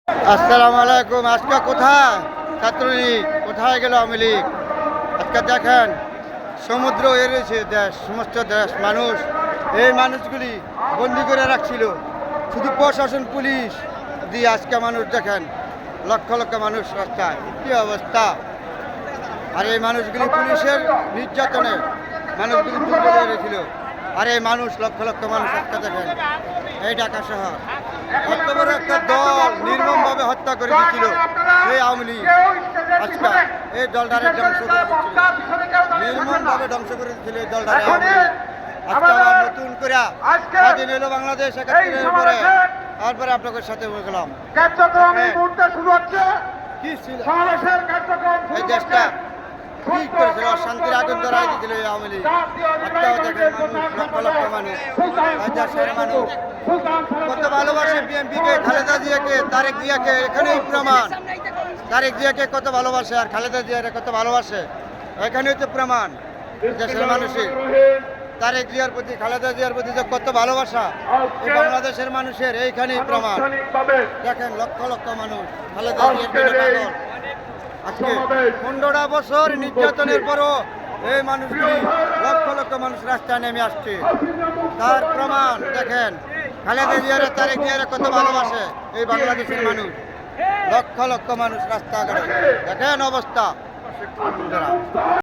আসসালামু আলাইকুম। আজকে কোথায় ছাত্রলীগ, কোথায় গেল আওয়ামী লীগ? আজকে দেখেন সমুদ্র এড়িয়েছে দেশ, সমস্ত দেশ মানুষ, এই মানুষগুলি বন্দি করে রাখছিল শুধু প্রশাসন পুলিশ দিয়ে। আজকে মানুষ দেখেন লক্ষ লক্ষ মানুষ রাস্তায়, কী অবস্থা! আর এই মানুষগুলি পুলিশের নির্যাতনে মানুষগুলি দুর্বল হয়েছিল। আর এই মানুষ লক্ষ লক্ষ মানুষ আজকে দেখেন এই ঢাকা শহর এত বড় একটা দল নির্মমভাবে হত্যা করে দিচ্ছিল এই আওয়ামী লীগ। আজকে এই দলটারে ধ্বংস করে দিচ্ছিল, নির্মমভাবে ধ্বংস করে দিচ্ছিল এই দলটারে আওয়ামী লীগ। আজকে আবার নতুন করে স্বাধীন হলো বাংলাদেশ ৭১-এর পরে, তারপরে আপনাদের সাথে হয়ে গেলাম। কি ছিল এই দেশটা, কি করেছিল? শান্তির আগুন ধরাই দিয়েছিল এই আওয়ামী লীগ। আজকেও দেখেন মানুষ লক্ষ লক্ষ মানুষ, দেশের মানুষ কত ভালোবাসে বিএনপিকে, খালেদা জিয়াকে, তারেক জিয়াকে। এখানেই প্রমাণ, তারেক জিয়াকে কত ভালোবাসে আর খালেদা জিয়াকে কত ভালোবাসে, এখানেই তো প্রমাণ দেশের মানুষের। তারেক জিয়ার প্রতি, খালেদা জিয়ার প্রতি যে কত ভালোবাসা এই বাংলাদেশের মানুষের, এইখানেই প্রমাণ। দেখেন লক্ষ লক্ষ মানুষ খালেদা জিয়ার জন্য পাগল। আজকে 15টা বছর নির্যাতনের পরও এই মানুষগুলি লক্ষ লক্ষ মানুষ রাস্তায় নেমে আসছে, তার প্রমাণ দেখেন। খালেদা জিয়ারে, তারেক জিয়ারে কত ভালোবাসে এই বাংলাদেশের মানুষ, লক্ষ লক্ষ মানুষ রাস্তাঘাটে দেখেন অবস্থা।